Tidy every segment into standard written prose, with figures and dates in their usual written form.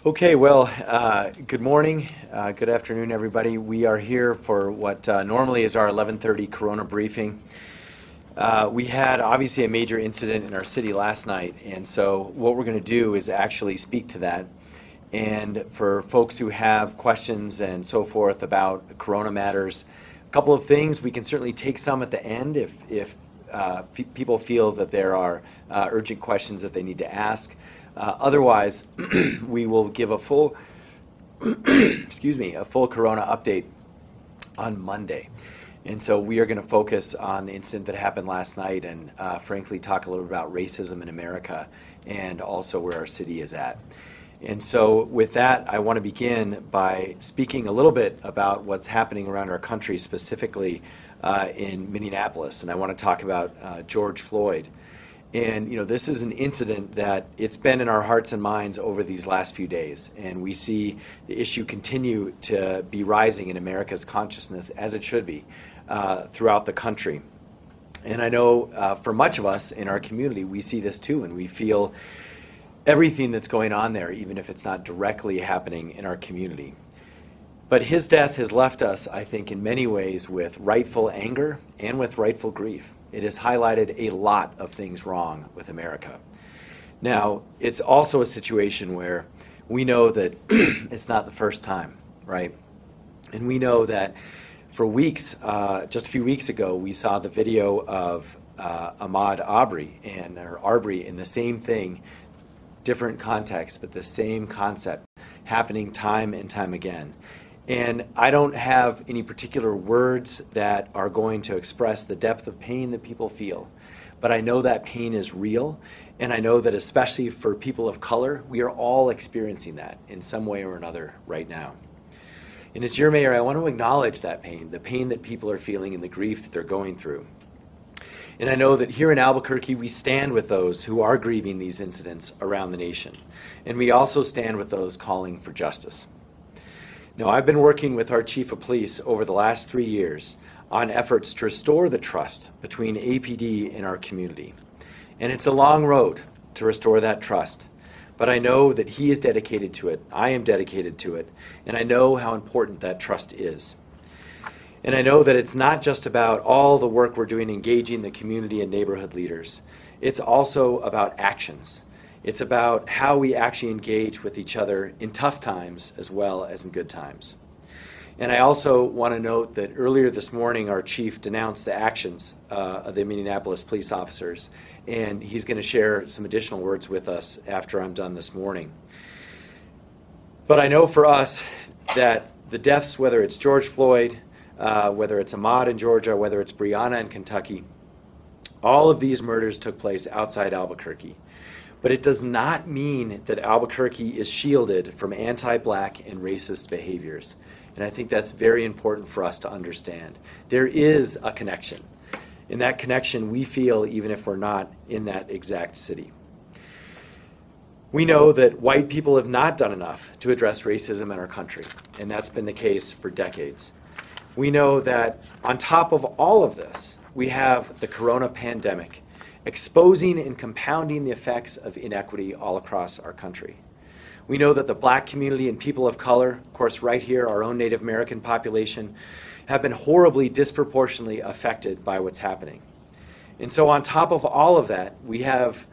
Okay, well, good morning, good afternoon, everybody. We are here for what normally is our 11:30 Corona briefing. We had obviously a major incident in our city last night, and so what we're going to do is actually speak to that. And for folks who have questions and so forth about Corona matters, a couple of things, we can certainly take some at the end if people feel that there are urgent questions that they need to ask. Otherwise, we will give a full, a full Corona update on Monday. And so we are going to focus on the incident that happened last night and frankly talk a little bit about racism in America and also where our city is at. And so with that, I want to begin by speaking a little bit about what's happening around our country, specifically in Minneapolis. And I want to talk about George Floyd. And this is an incident that it's been in our hearts and minds over these last few days, and we see the issue continue to be rising in America's consciousness, as it should be, throughout the country. And I know for much of us in our community, we see this too, and we feel everything that's going on there, even if it's not directly happening in our community. But his death has left us, I think, in many ways with rightful anger and with rightful grief. It has highlighted a lot of things wrong with America. Now, it's also a situation where we know that it's not the first time, right? And we know that for weeks, just a few weeks ago, we saw the video of Ahmaud Arbery in the same thing, different context, but the same concept happening time and time again. And I don't have any particular words that are going to express the depth of pain that people feel. But I know that pain is real, and I know that especially for people of color, we are all experiencing that in some way or another right now. And as your mayor, I want to acknowledge that pain, the pain that people are feeling and the grief that they're going through. And I know that here in Albuquerque, we stand with those who are grieving these incidents around the nation. And we also stand with those calling for justice. Now, I've been working with our chief of police over the last 3 years on efforts to restore the trust between APD and our community. And it's a long road to restore that trust. But I know that he is dedicated to it, I am dedicated to it, and I know how important that trust is. And I know that it's not just about all the work we're doing engaging the community and neighborhood leaders. It's also about actions. It's about how we actually engage with each other in tough times as well as in good times. And I also want to note that earlier this morning, our chief denounced the actions of the Minneapolis police officers, and he's going to share some additional words with us after I'm done this morning. But I know for us that the deaths, whether it's George Floyd, whether it's Ahmaud in Georgia, whether it's Breonna in Kentucky, all of these murders took place outside Albuquerque. But it does not mean that Albuquerque is shielded from anti-black and racist behaviors. And I think that's very important for us to understand. There is a connection. In that connection, we feel even if we're not in that exact city. We know that white people have not done enough to address racism in our country, and that's been the case for decades. We know that on top of all of this, we have the Corona pandemic, exposing and compounding the effects of inequity all across our country. We know that the black community and people of color, of course right here, our own Native American population, have been horribly disproportionately affected by what's happening. And so on top of all of that, we have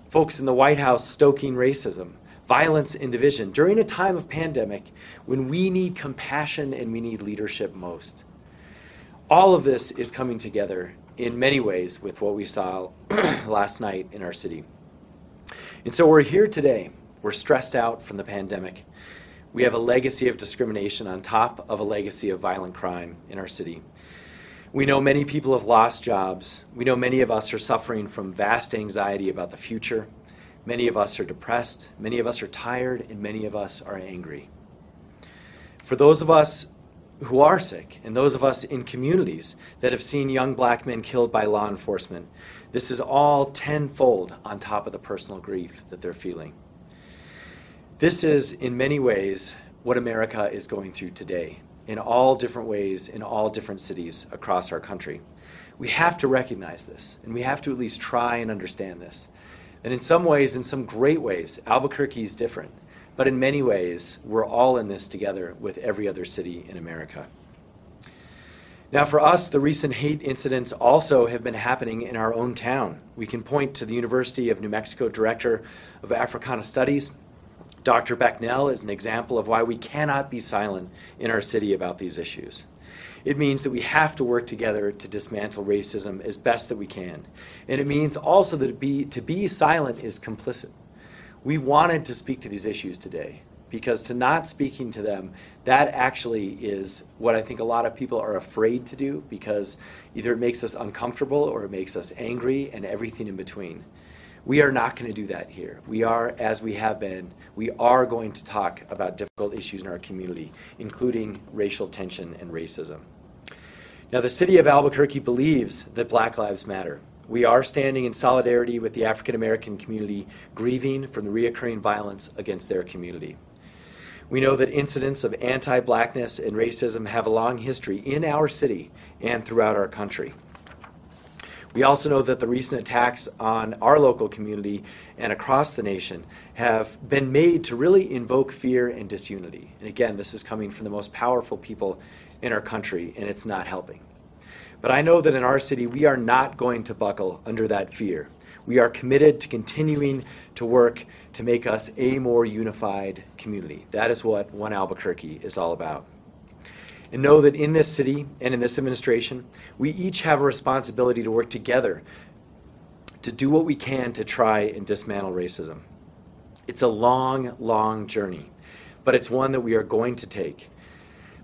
folks in the White House stoking racism, violence, and division during a time of pandemic when we need compassion and we need leadership most. All of this is coming together in many ways with what we saw last night in our city. And so we're here today. We're stressed out from the pandemic. We have a legacy of discrimination on top of a legacy of violent crime in our city. We know many people have lost jobs. We know many of us are suffering from vast anxiety about the future. Many of us are depressed. Many of us are tired, and many of us are angry. For those of us who are sick, and those of us in communities that have seen young black men killed by law enforcement, this is all tenfold on top of the personal grief that they're feeling. This is, in many ways, what America is going through today, in all different ways, in all different cities across our country. We have to recognize this, and we have to at least try and understand this. And in some ways, in some great ways, Albuquerque is different. but in many ways, we're all in this together with every other city in America. Now, for us, the recent hate incidents also have been happening in our own town. We can point to the University of New Mexico Director of Africana Studies, Dr. Becknell, as an example of why we cannot be silent in our city about these issues. It means that we have to work together to dismantle racism as best that we can. And it means also that to be silent is complicit. We wanted to speak to these issues today, because to not speaking to them, that actually is what I think a lot of people are afraid to do, because either it makes us uncomfortable or it makes us angry and everything in between. We are not going to do that here. We are, as we have been, we are going to talk about difficult issues in our community, including racial tension and racism. Now, the city of Albuquerque believes that Black Lives Matter. We are standing in solidarity with the African American community grieving from the reoccurring violence against their community. We know that incidents of anti-Blackness and racism have a long history in our city and throughout our country. We also know that the recent attacks on our local community and across the nation have been made to really invoke fear and disunity. And again, this is coming from the most powerful people in our country, and it's not helping. But I know that in our city, we are not going to buckle under that fear. We are committed to continuing to work to make us a more unified community. That is what One Albuquerque is all about. And know that in this city and in this administration, we each have a responsibility to work together to do what we can to try and dismantle racism. It's a long, long journey, but it's one that we are going to take.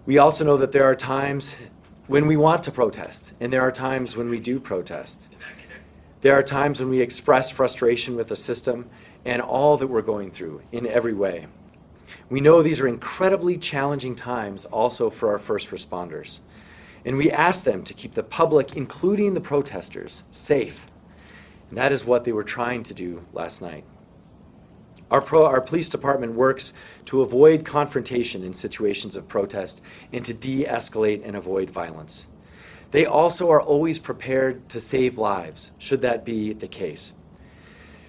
We also know that there are times when we want to protest, and there are times when we do protest. There are times when we express frustration with the system and all that we're going through in every way. We know these are incredibly challenging times also for our first responders. And we ask them to keep the public, including the protesters, safe. And that is what they were trying to do last night. Our police department works to avoid confrontation in situations of protest and to de-escalate and avoid violence. They also are always prepared to save lives, should that be the case.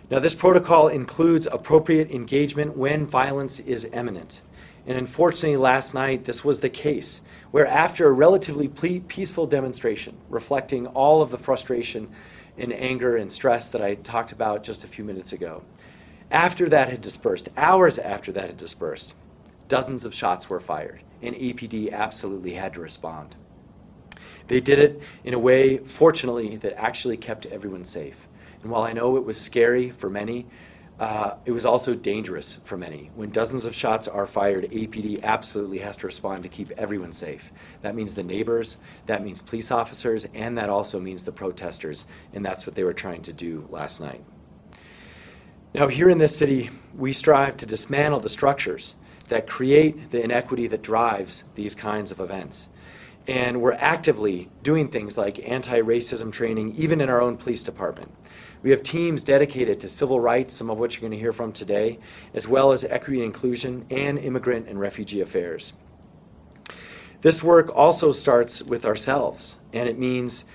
Now, this protocol includes appropriate engagement when violence is imminent. And unfortunately, last night, this was the case, where after a relatively peaceful demonstration, reflecting all of the frustration and anger and stress that I talked about just a few minutes ago, after that had dispersed, hours after that had dispersed, dozens of shots were fired, and APD absolutely had to respond. They did it in a way, fortunately, that actually kept everyone safe. And while I know it was scary for many, it was also dangerous for many. When dozens of shots are fired, APD absolutely has to respond to keep everyone safe. That means the neighbors, that means police officers, and that also means the protesters, and that's what they were trying to do last night. Now, here in this city, we strive to dismantle the structures that create the inequity that drives these kinds of events. And we're actively doing things like anti-racism training, even in our own police department. We have teams dedicated to civil rights, some of which you're going to hear from today, as well as equity and inclusion and immigrant and refugee affairs. This work also starts with ourselves, and it means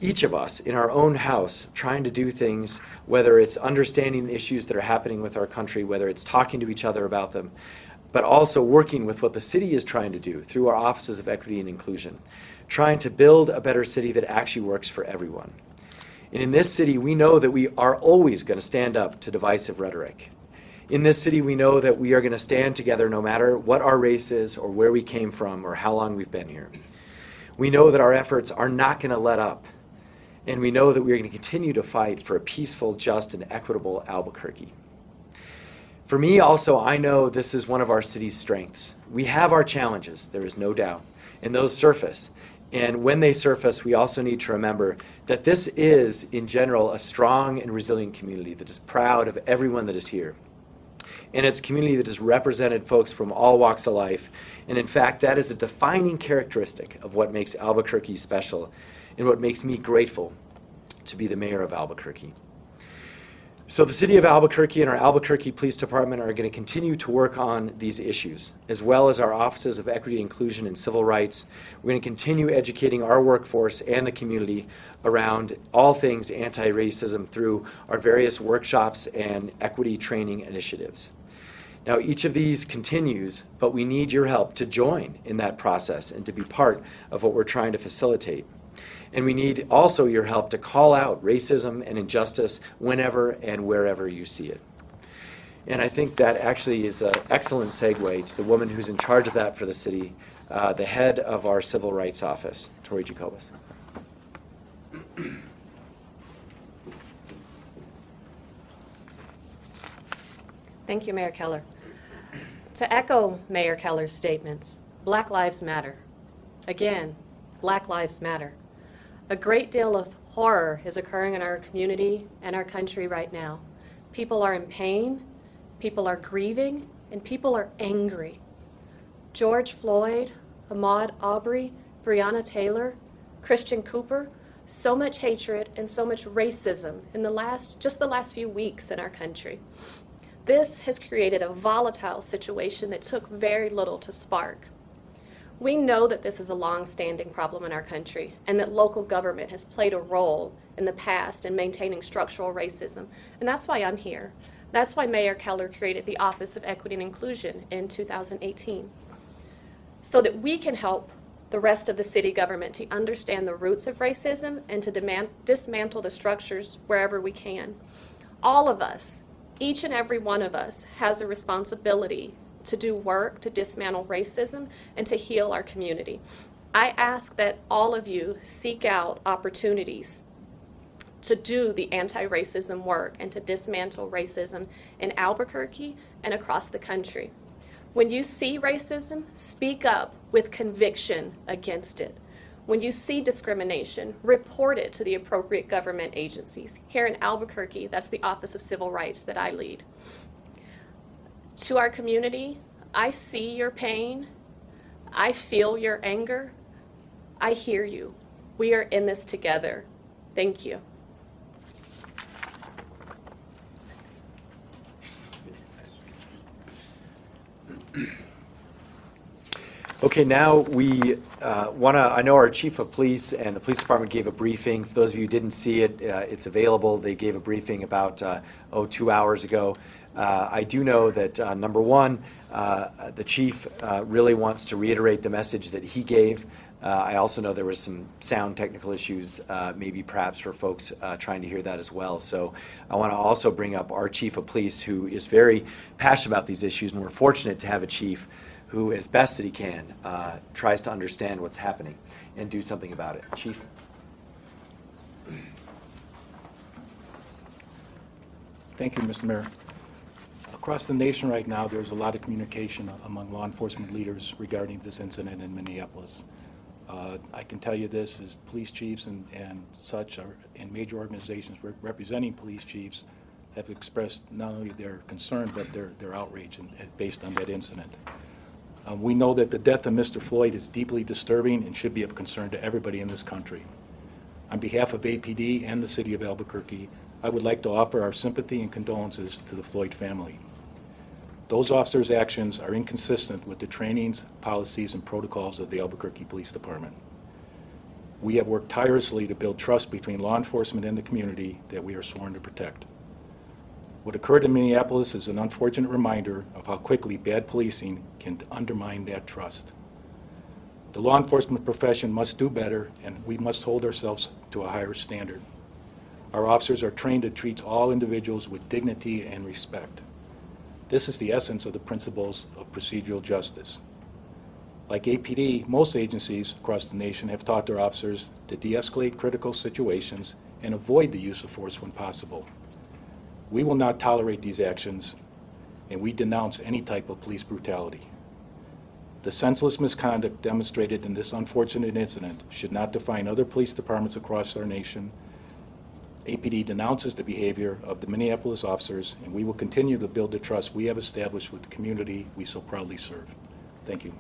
each of us in our own house trying to do things, whether it's understanding the issues that are happening with our country, whether it's talking to each other about them, but also working with what the city is trying to do through our offices of equity and inclusion, trying to build a better city that actually works for everyone. And in this city, we know that we are always going to stand up to divisive rhetoric. In this city, we know that we are going to stand together no matter what our race is or where we came from or how long we've been here. We know that our efforts are not going to let up. And we know that we are going to continue to fight for a peaceful, just, and equitable Albuquerque. For me also, I know this is one of our city's strengths. We have our challenges, there is no doubt, and those surface. And when they surface, we also need to remember that this is, in general, a strong and resilient community that is proud of everyone that is here. And it's a community that has represented folks from all walks of life. And in fact, that is a defining characteristic of what makes Albuquerque special and what makes me grateful to be the mayor of Albuquerque. So the city of Albuquerque and our Albuquerque Police Department are going to continue to work on these issues, as well as our offices of equity, inclusion, and civil rights. We're going to continue educating our workforce and the community around all things anti-racism through our various workshops and equity training initiatives. Now, each of these continues, but we need your help to join in that process and to be part of what we're trying to facilitate. And we need also your help to call out racism and injustice whenever and wherever you see it. And I think that actually is an excellent segue to the woman who's in charge of that for the city, the head of our Civil Rights Office, Tori Jacobus. Thank you, Mayor Keller. To echo Mayor Keller's statements, Black Lives Matter. Again, Black Lives Matter. A great deal of horror is occurring in our community and our country right now. People are in pain, people are grieving, and people are angry. George Floyd, Ahmaud Arbery, Breonna Taylor, Christian Cooper, so much hatred and so much racism in the last few weeks in our country. This has created a volatile situation that took very little to spark. We know that this is a long-standing problem in our country and that local government has played a role in the past in maintaining structural racism. And that's why I'm here. That's why Mayor Keller created the Office of Equity and Inclusion in 2018, so that we can help the rest of the city government to understand the roots of racism and to dismantle the structures wherever we can. All of us, each and every one of us, has a responsibility to do work to dismantle racism and to heal our community. I ask that all of you seek out opportunities to do the anti-racism work and to dismantle racism in Albuquerque and across the country. When you see racism, speak up with conviction against it. When you see discrimination, report it to the appropriate government agencies. Here in Albuquerque, that's the Office of Civil Rights that I lead. To our community, I see your pain. I feel your anger. I hear you. We are in this together. Thank you. Okay, now we I know our chief of police and the police department gave a briefing. For those of you who didn't see it, it's available. They gave a briefing about 2 hours ago. I do know that, number one, the chief really wants to reiterate the message that he gave. I also know there was some sound technical issues, maybe perhaps for folks trying to hear that as well. So I want to also bring up our chief of police, who is very passionate about these issues, and we're fortunate to have a chief who, as best that he can, tries to understand what's happening and do something about it. Chief? Thank you, Mr. Mayor. Across the nation right now, there's a lot of communication among law enforcement leaders regarding this incident in Minneapolis. I can tell you this, as police chiefs and such and major organizations representing police chiefs have expressed not only their concern but their outrage based on that incident. We know that the death of Mr. Floyd is deeply disturbing and should be of concern to everybody in this country. On behalf of APD and the City of Albuquerque, I would like to offer our sympathy and condolences to the Floyd family. Those officers' actions are inconsistent with the trainings, policies, and protocols of the Albuquerque Police Department. We have worked tirelessly to build trust between law enforcement and the community that we are sworn to protect. What occurred in Minneapolis is an unfortunate reminder of how quickly bad policing can undermine that trust. The law enforcement profession must do better, and we must hold ourselves to a higher standard. Our officers are trained to treat all individuals with dignity and respect. This is the essence of the principles of procedural justice. Like APD, most agencies across the nation have taught their officers to de-escalate critical situations and avoid the use of force when possible. We will not tolerate these actions, and we denounce any type of police brutality. The senseless misconduct demonstrated in this unfortunate incident should not define other police departments across our nation. APD denounces the behavior of the Minneapolis officers, and we will continue to build the trust we have established with the community we so proudly serve. Thank you.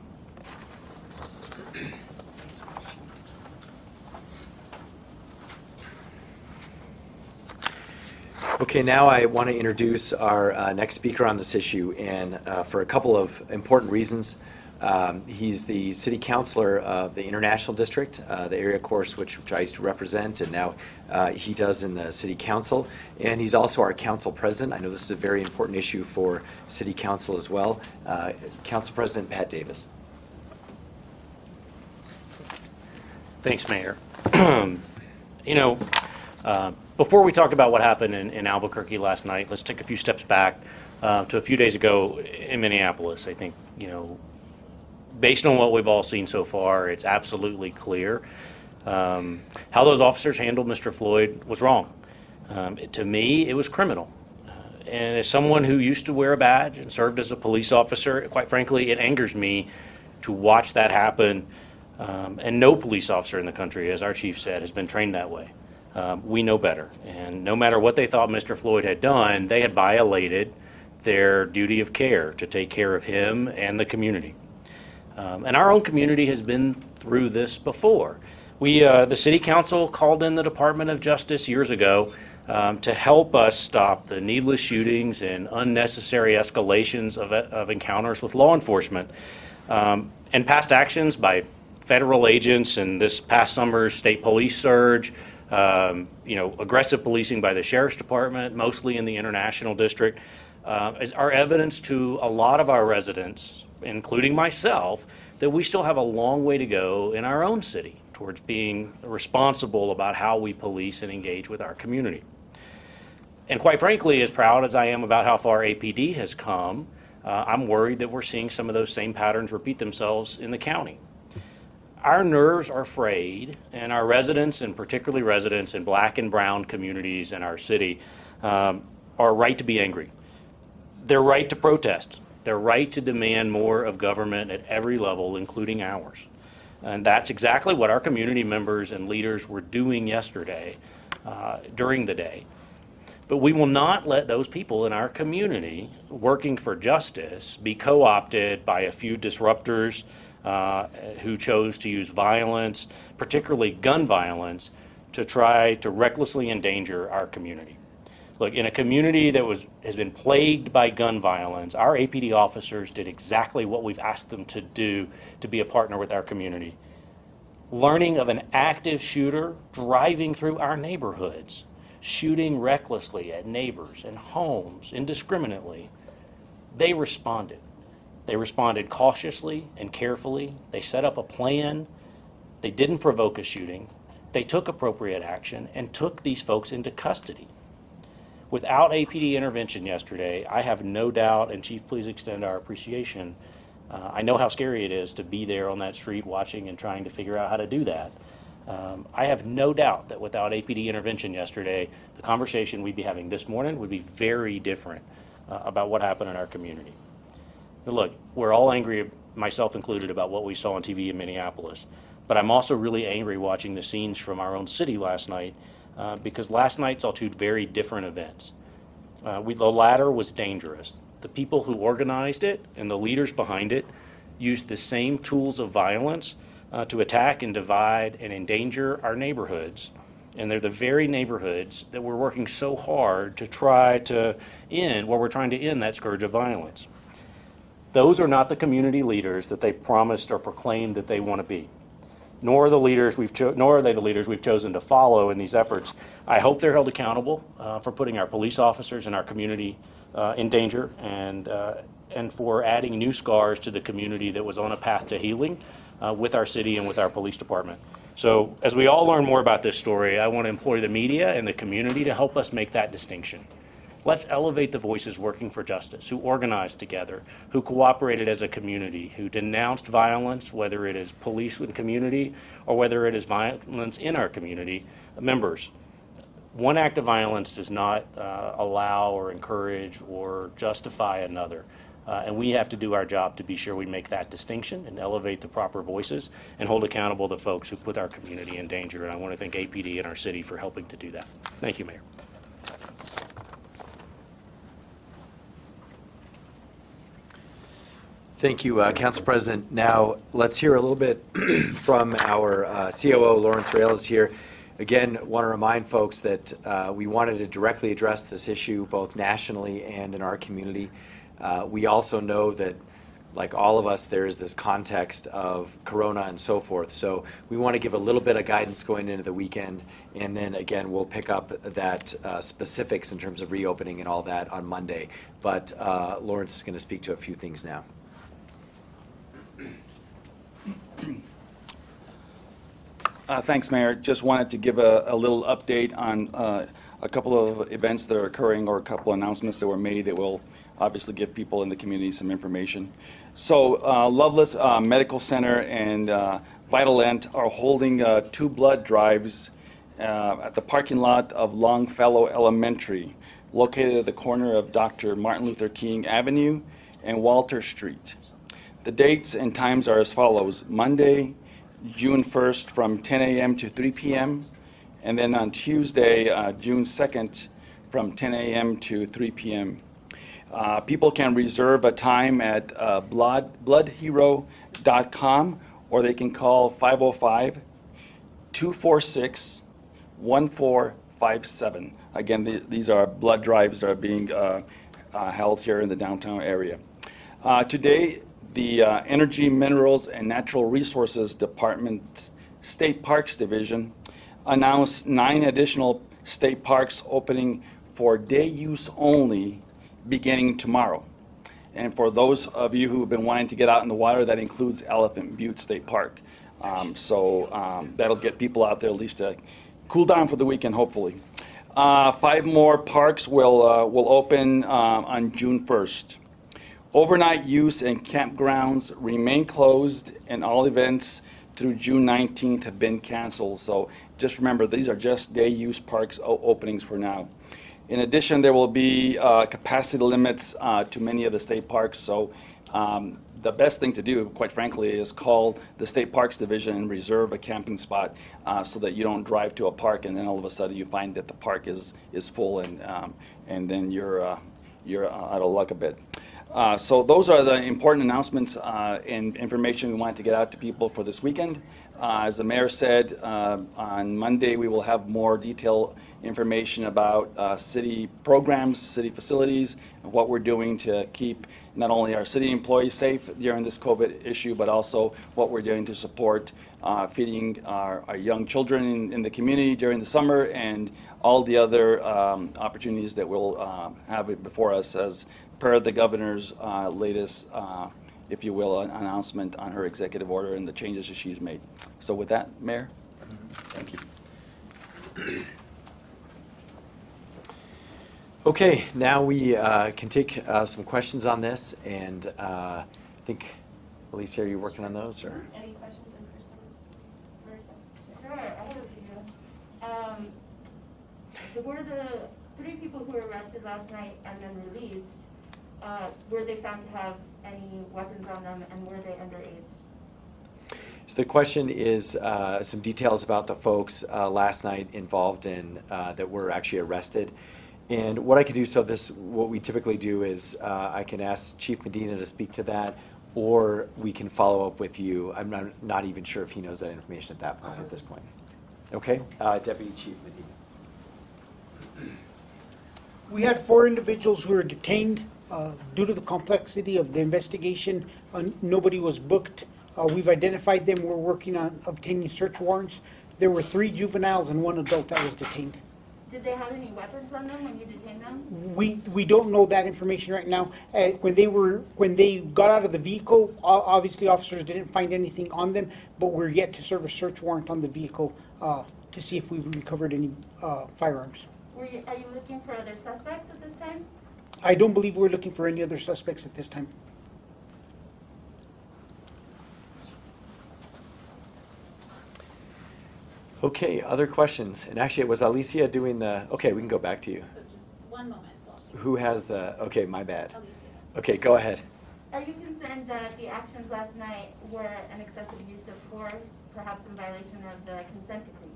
Okay, now I want to introduce our next speaker on this issue, and for a couple of important reasons. He's the city councilor of the International District, the area course which I used to represent, and now he does in the city council. And he's also our council president. I know this is a very important issue for city council as well. Council President Pat Davis. Thanks, Mayor. You know, before we talk about what happened in Albuquerque last night, let's take a few steps back to a few days ago in Minneapolis. I think, you know, based on what we've all seen so far, it's absolutely clear how those officers handled Mr. Floyd was wrong. To me, it was criminal. And as someone who used to wear a badge and served as a police officer, quite frankly, it angers me to watch that happen. And no police officer in the country, as our chief said, has been trained that way. We know better. And no matter what they thought Mr. Floyd had done, they had violated their duty of care to take care of him and the community. And our own community has been through this before. The city council called in the Department of Justice years ago to help us stop the needless shootings and unnecessary escalations of encounters with law enforcement. And past actions by federal agents and this past summer's state police surge, you know, aggressive policing by the sheriff's department, mostly in the International District, are evidence to a lot of our residents, including myself, that we still have a long way to go in our own city towards being responsible about how we police and engage with our community. And quite frankly, as proud as I am about how far APD has come, I'm worried that we're seeing some of those same patterns repeat themselves in the county. Our nerves are frayed, and our residents, and particularly residents in black and brown communities in our city, are right to be angry. They're right to protest. They're right to demand more of government at every level, including ours. And that's exactly what our community members and leaders were doing yesterday during the day. But we will not let those people in our community working for justice be co-opted by a few disruptors who chose to use violence, particularly gun violence, to try to recklessly endanger our community. Look, in a community that has been plagued by gun violence, our APD officers did exactly what we've asked them to do to be a partner with our community. Learning of an active shooter driving through our neighborhoods, shooting recklessly at neighbors and homes indiscriminately, they responded. They responded cautiously and carefully. They set up a plan. They didn't provoke a shooting. They took appropriate action and took these folks into custody. Without APD intervention yesterday, I have no doubt, and Chief, please extend our appreciation. I know how scary it is to be there on that street watching and trying to figure out how to do that. I have no doubt that without APD intervention yesterday, the conversation we'd be having this morning would be very different about what happened in our community. But look, we're all angry, myself included, about what we saw on TV in Minneapolis. But I'm also really angry watching the scenes from our own city last night because last night saw two very different events. The latter was dangerous. The people who organized it and the leaders behind it used the same tools of violence to attack and divide and endanger our neighborhoods. And they're the very neighborhoods that we're working so hard to try to end, where we're trying to end that scourge of violence. Those are not the community leaders that they've promised or proclaimed that they want to be. Nor are they the leaders we've chosen to follow in these efforts. I hope they're held accountable for putting our police officers and our community in danger and for adding new scars to the community that was on a path to healing with our city and with our police department. So as we all learn more about this story, I want to implore the media and the community to help us make that distinction. Let's elevate the voices working for justice, who organized together, who cooperated as a community, who denounced violence, whether it is police in community or whether it is violence in our community members. One act of violence does not allow or encourage or justify another. And we have to do our job to be sure we make that distinction and elevate the proper voices and hold accountable the folks who put our community in danger. And I want to thank APD and our city for helping to do that. Thank you, Mayor. Thank you, Council President. Now, let's hear a little bit from our COO, Lawrence Rales here. Again, want to remind folks that we wanted to directly address this issue both nationally and in our community. We also know that like all of us, there is this context of Corona and so forth. So we want to give a little bit of guidance going into the weekend, and then again, we'll pick up that specifics in terms of reopening and all that on Monday. But Lawrence is going to speak to a few things now. Thanks, Mayor. Just wanted to give a little update on a couple of events that are occurring, or a couple of announcements that were made that will obviously give people in the community some information. So Loveless Medical Center and Vitalent are holding 2 blood drives at the parking lot of Longfellow Elementary, located at the corner of Dr. Martin Luther King Avenue and Walter Street. The dates and times are as follows: Monday, June 1st from 10 a.m. to 3 p.m., and then on Tuesday, June 2nd from 10 a.m. to 3 p.m. People can reserve a time at bloodhero.com, or they can call 505-246-1457. Again, these are blood drives that are being held here in the downtown area. Today, the Energy, Minerals, and Natural Resources Department's State Parks Division announced 9 additional state parks opening for day use only beginning tomorrow. And for those of you who have been wanting to get out in the water, that includes Elephant Butte State Park. That'll get people out there at least to cool down for the weekend, hopefully. 5 more parks will open on June 1st. Overnight use and campgrounds remain closed, and all events through June 19th have been canceled. So just remember, these are just day use parks openings for now. In addition, there will be capacity limits to many of the state parks. So the best thing to do, quite frankly, is call the State Parks Division and reserve a camping spot so that you don't drive to a park and then all of a sudden you find that the park is full, and then you're out of luck a bit. So those are the important announcements and information we wanted to get out to people for this weekend. As the mayor said, on Monday we will have more detailed information about city programs, city facilities, and what we're doing to keep not only our city employees safe during this COVID issue, but also what we're doing to support feeding our young children in the community during the summer, and all the other opportunities that we'll have before us as per the governor's latest, if you will, announcement on her executive order and the changes that she's made. So with that, Mayor, thank you. Okay, now we can take some questions on this, and I think, Alicia, are you working on those? Or? Any questions in person? Sure, I have a few. Were the 3 people who were arrested last night and then released, were they found to have any weapons on them, and were they underage? So the question is some details about the folks last night involved in that were actually arrested. And what I can do, so this, what we typically do is I can ask Chief Medina to speak to that, or we can follow up with you. I'm not even sure if he knows that information at that point, at this point. Okay, Deputy Chief Medina. We had 4 individuals who were detained due to the complexity of the investigation. Nobody was booked. We've identified them. We're working on obtaining search warrants. There were 3 juveniles and 1 adult that was detained. Did they have any weapons on them when you detained them? We don't know that information right now. When they got out of the vehicle, obviously officers didn't find anything on them, but we're yet to serve a search warrant on the vehicle to see if we've recovered any firearms. Are you looking for other suspects at this time? I don't believe we're looking for any other suspects at this time. Okay, other questions? And actually, it was Alicia doing the, okay, we can go back to you. So just one moment. Who has the, okay, my bad. Alicia. Okay, go ahead. Are you concerned that the actions last night were an excessive use of force, perhaps in violation of the consent decree?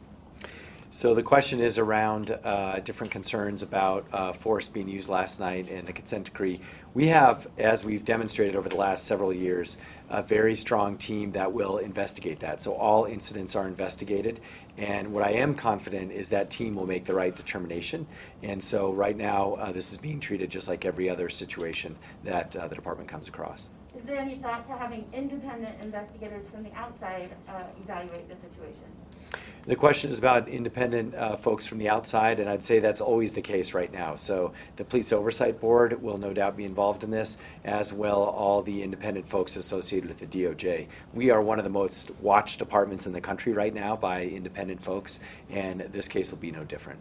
So the question is around different concerns about force being used last night and the consent decree. We have, as we've demonstrated over the last several years, a very strong team that will investigate that. So all incidents are investigated. And what I am confident is that team will make the right determination. And so right now, this is being treated just like every other situation that the department comes across. Is Is there any thought to having independent investigators from the outside evaluate the situation? The question is about independent folks from the outside, and I'd say that's always the case right now. So the Police Oversight Board will no doubt be involved in this, as well all the independent folks associated with the DOJ. We are one of the most watched departments in the country right now by independent folks, and this case will be no different.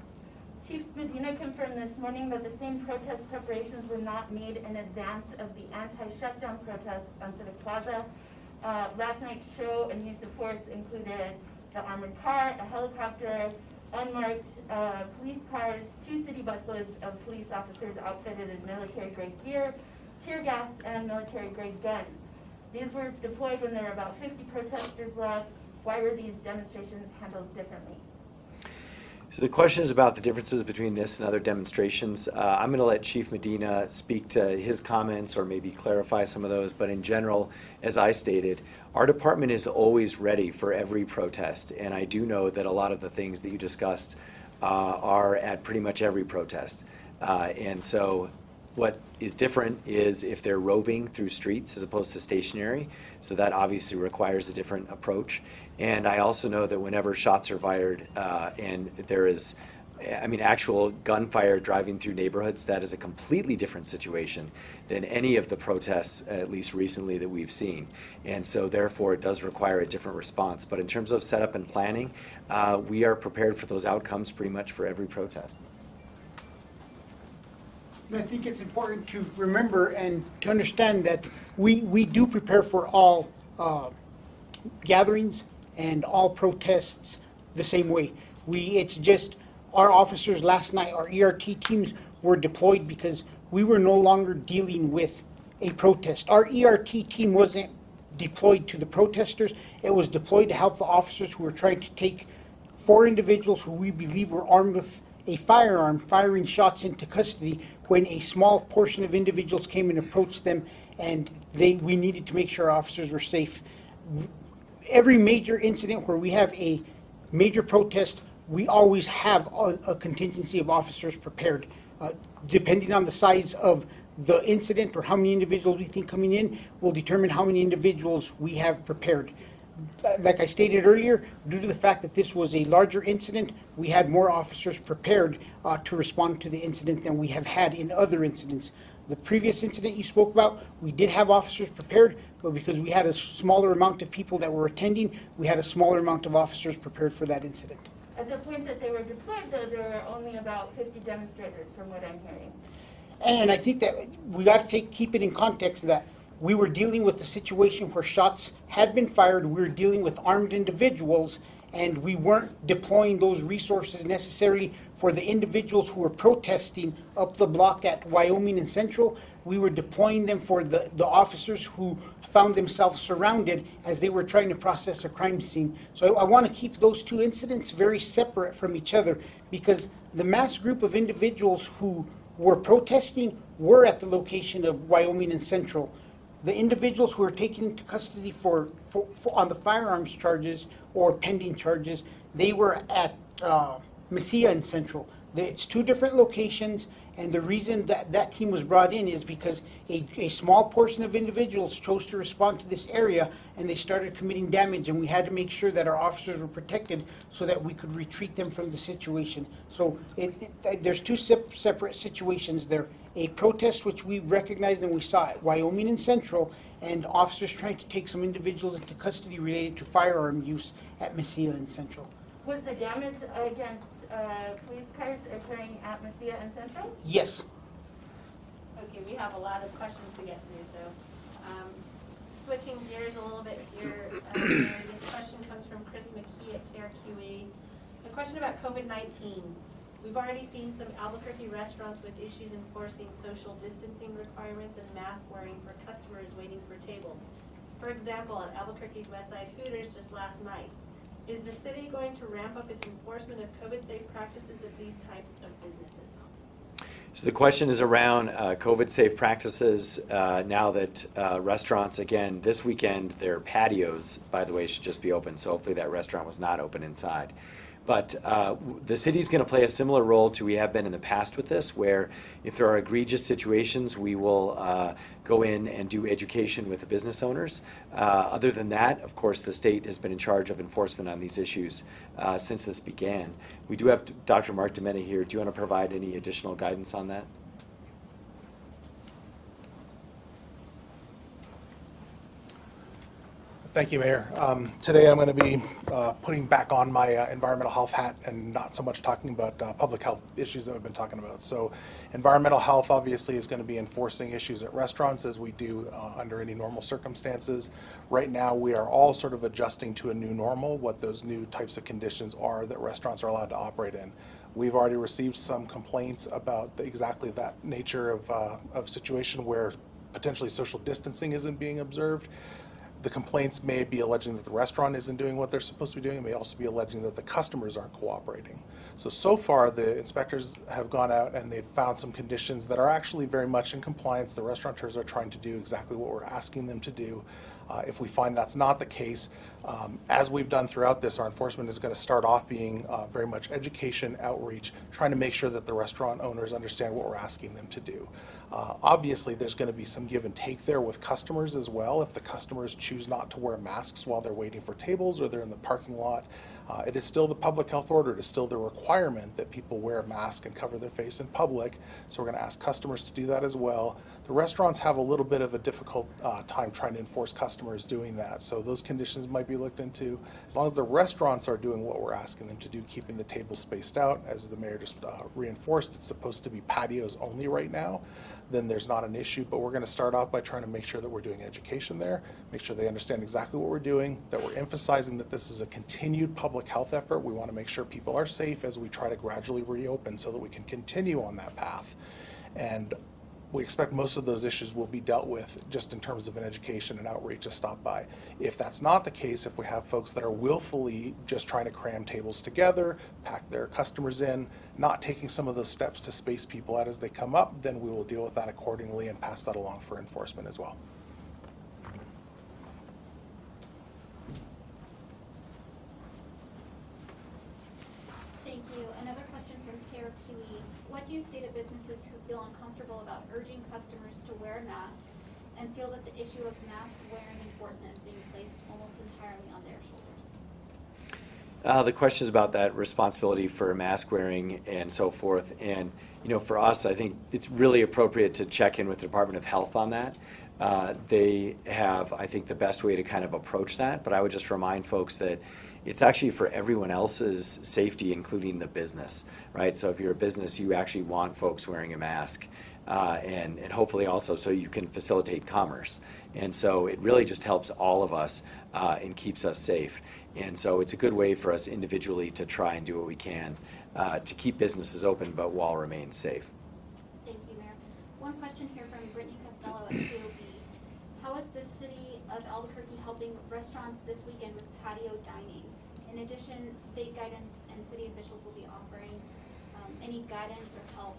Chief Medina confirmed this morning that the same protest preparations were not made in advance of the anti-shutdown protests on Civic Plaza. Last night's show and use of force included the armored car, a helicopter, unmarked police cars, 2 city busloads of police officers outfitted in military-grade gear, tear gas, and military-grade guns. These were deployed when there were about 50 protesters left. Why were these demonstrations handled differently? So the question is about the differences between this and other demonstrations. I'm going to let Chief Medina speak to his comments or maybe clarify some of those, but in general, as I stated, our department is always ready for every protest, and I do know that a lot of the things that you discussed are at pretty much every protest. And so what is different is if they're roving through streets as opposed to stationary, so that obviously requires a different approach. And I also know that whenever shots are fired and there is, actual gunfire driving through neighborhoods, that is a completely different situation than any of the protests, at least recently, that we've seen. And so therefore it does require a different response. But in terms of setup and planning, we are prepared for those outcomes pretty much for every protest. I think it's important to remember and to understand that we do prepare for all gatherings and all protests the same way. It's just our officers last night, our ERT teams were deployed because we were no longer dealing with a protest. Our ERT team wasn't deployed to the protesters. It was deployed to help the officers who were trying to take 4 individuals who we believe were armed with a firearm, firing shots into custody when a small portion of individuals came and approached them, and we needed to make sure our officers were safe. Every major incident where we have a major protest, we always have a contingency of officers prepared. Depending on the size of the incident or how many individuals we think coming in will determine how many individuals we have prepared. Like I stated earlier, due to the fact that this was a larger incident, we had more officers prepared to respond to the incident than we have had in other incidents. The previous incident you spoke about, we did have officers prepared, but because we had a smaller amount of people that were attending, we had a smaller amount of officers prepared for that incident. At the point that they were deployed, though, there were only about 50 demonstrators, from what I'm hearing. And I think that we got to keep it in context that we were dealing with a situation where shots had been fired, we were dealing with armed individuals, and we weren't deploying those resources necessarily for the individuals who were protesting up the block at Wyoming and Central. We were deploying them for the officers who found themselves surrounded as they were trying to process a crime scene. So I want to keep those 2 incidents very separate from each other, because the mass group of individuals who were protesting were at the location of Wyoming and Central. The individuals who were taken into custody for on the firearms charges or pending charges, they were at Mesilla and Central. It's 2 different locations, and the reason that team was brought in is because a small portion of individuals chose to respond to this area, and they started committing damage, and we had to make sure that our officers were protected so that we could retreat them from the situation. So there's 2 separate situations there. A protest which we recognized and we saw at Wyoming and Central, and officers trying to take some individuals into custody related to firearm use at Mesilla and Central. Was the damage against police cars occurring at Mesilla and Central? Yes. Okay, we have a lot of questions to get through, so switching gears a little bit here. This question comes from Chris McKee at KRQE. A question about COVID-19. We've already seen some Albuquerque restaurants with issues enforcing social distancing requirements and mask wearing for customers waiting for tables. For example, at Albuquerque's Westside Hooters just last night. Is the city going to ramp up its enforcement of COVID-safe practices at these types of businesses? So the question is around COVID-safe practices now that restaurants, again, this weekend, their patios, by the way, should just be open. So hopefully that restaurant was not open inside. But the city's going to play a similar role to we have been in the past with this, where if there are egregious situations, we will go in and do education with the business owners. Other than that, of course, the state has been in charge of enforcement on these issues since this began. We do have Dr. Mark Demena here. Do you want to provide any additional guidance on that? Thank you, Mayor. Today I'm going to be putting back on my environmental health hat and not so much talking about public health issues that we've been talking about. So environmental health obviously is going to be enforcing issues at restaurants as we do under any normal circumstances. Right now we are all sort of adjusting to a new normal, what those new types of conditions are that restaurants are allowed to operate in. We've already received some complaints about exactly that nature of situation where potentially social distancing isn't being observed. The complaints may be alleging that the restaurant isn't doing what they're supposed to be doing. It may also be alleging that the customers aren't cooperating. So far, the inspectors have gone out and they've found some conditions that are actually very much in compliance. The restaurateurs are trying to do exactly what we're asking them to do. If we find that's not the case, as we've done throughout this, our enforcement is going to start off being very much education, outreach, trying to make sure that the restaurant owners understand what we're asking them to do. Obviously, there's going to be some give and take there with customers as well. If the customers choose not to wear masks while they're waiting for tables or they're in the parking lot, it is still the public health order. It is still the requirement that people wear a mask and cover their face in public. So we're going to ask customers to do that as well. The restaurants have a little bit of a difficult time trying to enforce customers doing that. So those conditions might be looked into. As long as the restaurants are doing what we're asking them to do, keeping the tables spaced out, as the mayor just reinforced, it's supposed to be patios only right now, then there's not an issue. But we're going to start off by trying to make sure that we're doing education there, make sure they understand exactly what we're doing, that we're emphasizing that this is a continued public health effort. We want to make sure people are safe as we try to gradually reopen so that we can continue on that path. And we expect most of those issues will be dealt with just in terms of an education and outreach to stop by. If that's not the case, if we have folks that are willfully just trying to cram tables together, pack their customers in, not taking some of those steps to space people out as they come up, then we will deal with that accordingly and pass that along for enforcement as well. Thank you. Another question from KRQE. What do you say to businesses who feel uncomfortable about urging customers to wear a mask and feel that the issue of mask wearing enforcement is being placed almost entirely on their shoulders? The question is about that responsibility for mask wearing and so forth. And, you know, for us, I think it's really appropriate to check in with the Department of Health on that. They have, I think, the best way to kind of approach that. But I would just remind folks that it's actually for everyone else's safety, including the business, right? So if you're a business, you actually want folks wearing a mask, and hopefully also so you can facilitate commerce. And so it really just helps all of us and keeps us safe. And so it's a good way for us individually to try and do what we can to keep businesses open, but while remain safe. Thank you, Mayor. One question here from Brittany Costello at KOB. How is the city of Albuquerque helping restaurants this weekend with patio dining? In addition, state guidance and city officials will be offering any guidance or help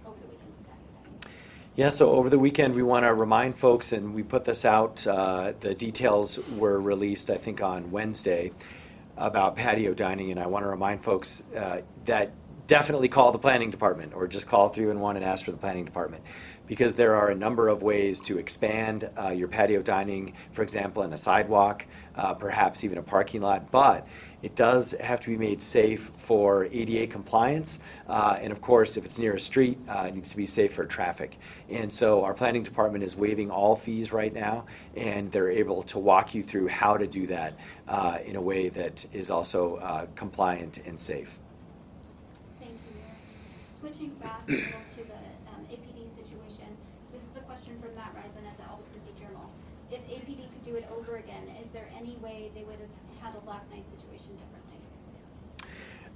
over the weekend with patio dining. Yeah, so over the weekend we want to remind folks, and we put this out, the details were released I think on Wednesday about patio dining, and I want to remind folks that definitely call the planning department or just call 311 and ask for the planning department, because there are a number of ways to expand your patio dining, for example, in a sidewalk, perhaps even a parking lot, but it does have to be made safe for ADA compliance, and of course, if it's near a street, it needs to be safe for traffic. And so our planning department is waiving all fees right now, and they're able to walk you through how to do that in a way that is also compliant and safe. Thank you, Mayor. Switching back a little to the APD situation, this is a question from Matt Risen at the Albuquerque Journal. If APD could do it over again, is there any way they would have handled last night's situation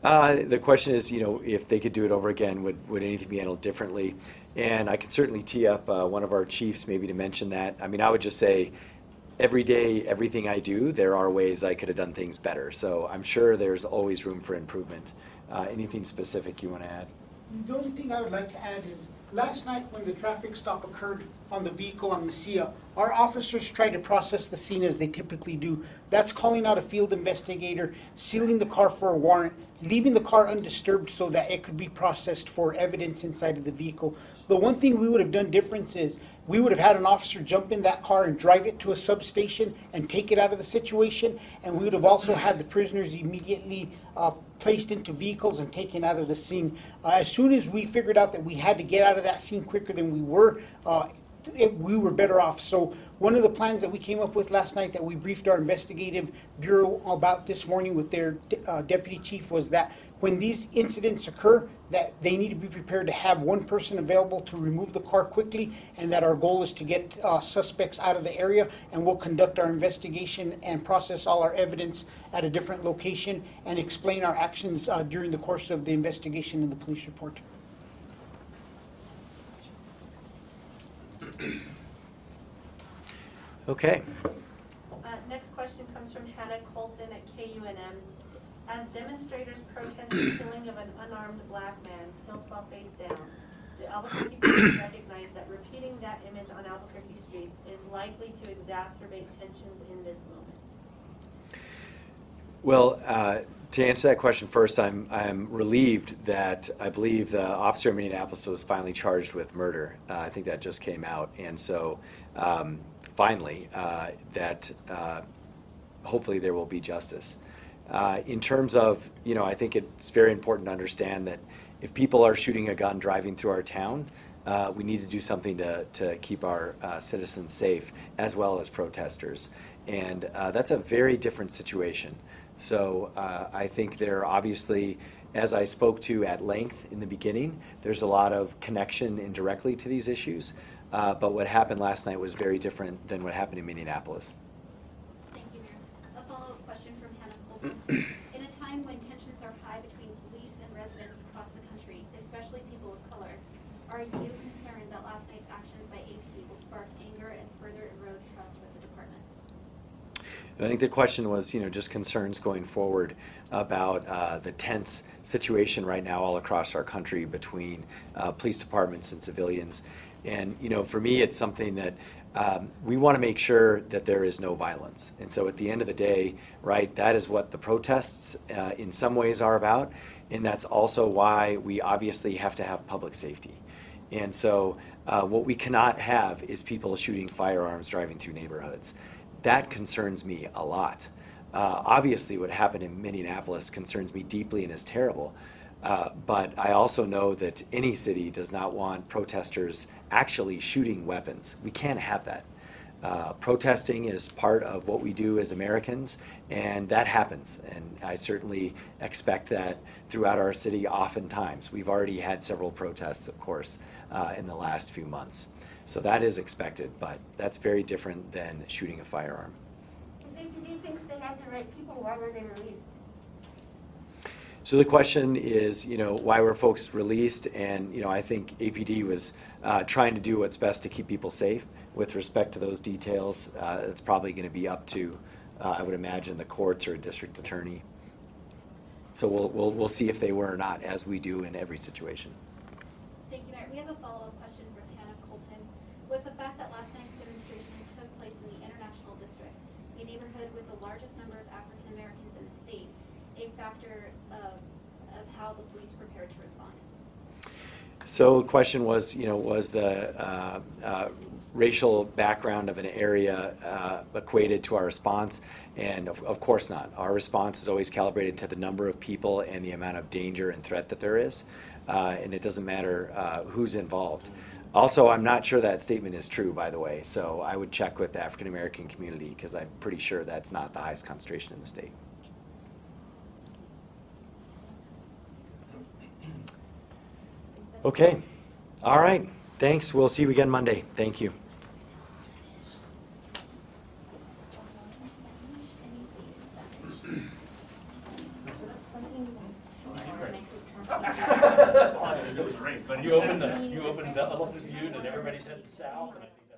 differently? The question is, you know, if they could do it over again, would anything be handled differently? And I could certainly tee up one of our chiefs maybe to mention that. I mean, I would just say every day, everything I do, there are ways I could have done things better. So I'm sure there's always room for improvement. Anything specific you want to add? The only thing I would like to add is Last night, when the traffic stop occurred on the vehicle on Mesilla, our officers tried to process the scene as they typically do. That's calling out a field investigator, sealing the car for a warrant, leaving the car undisturbed so that it could be processed for evidence inside of the vehicle. The one thing we would have done different is we would have had an officer jump in that car and drive it to a substation and take it out of the situation, and we would have also had the prisoners immediately placed into vehicles and taken out of the scene. As soon as we figured out that we had to get out of that scene quicker than we were better off. So one of the plans that we came up with last night that we briefed our investigative bureau about this morning with their deputy chief was that when these incidents occur, that they need to be prepared to have one person available to remove the car quickly, and that our goal is to get suspects out of the area, and we'll conduct our investigation and process all our evidence at a different location and explain our actions during the course of the investigation in the police report. Okay. Next question comes from Hannah Colton at KUNM. As demonstrators protest the killing of an unarmed black man killed while face down, do Albuquerque police recognize that repeating that image on Albuquerque streets is likely to exacerbate tensions in this moment? Well, to answer that question first, I'm relieved that I believe the officer in Minneapolis was finally charged with murder. I think that just came out, and so finally, that hopefully there will be justice. In terms of, I think it's very important to understand that if people are shooting a gun driving through our town, we need to do something to keep our citizens safe, as well as protesters. And that's a very different situation. So I think there obviously, as I spoke to at length in the beginning, there's a lot of connection indirectly to these issues. But what happened last night was very different than what happened in Minneapolis. Thank you, Mayor. A follow-up question from Hannah Colton. In a time when tensions are high between police and residents across the country, especially people of color, are you concerned that last night's actions by APD will spark anger and further erode trust with the department? I think the question was, just concerns going forward about the tense situation right now all across our country between police departments and civilians. And, for me, it's something that we want to make sure that there is no violence. And so at the end of the day, right, that is what the protests in some ways are about. And that's also why we obviously have to have public safety. And so what we cannot have is people shooting firearms driving through neighborhoods. That concerns me a lot. Obviously, what happened in Minneapolis concerns me deeply and is terrible. But I also know that any city does not want protesters actually shooting weapons. We can't have that. Protesting is part of what we do as Americans, and that happens. And I certainly expect that throughout our city oftentimes. We've already had several protests, of course, in the last few months. So that is expected, but that's very different than shooting a firearm. If APD thinks they have the right people, why were they released? So the question is, why were folks released? And, I think APD was trying to do what's best to keep people safe. With respect to those details, it's probably going to be up to, I would imagine, the courts or a district attorney. So we'll see if they were or not, as we do in every situation. Thank you, Mayor. We have a follow-up question from Hannah Colton. Was the fact that last night's demonstration took place in the International District, a neighborhood with the largest number of African Americans in the state, a factor of how the police prepared to respond? So the question was, was the racial background of an area equated to our response? And of course not. Our response is always calibrated to the number of people and the amount of danger and threat that there is. And it doesn't matter who's involved. Also, I'm not sure that statement is true, by the way. So I would check with the African American community, because I'm pretty sure that's not the highest concentration in the state. Okay. All right. Thanks. We'll see you again Monday. Thank you. But you opened the elephant view, and everybody's headed south, and I think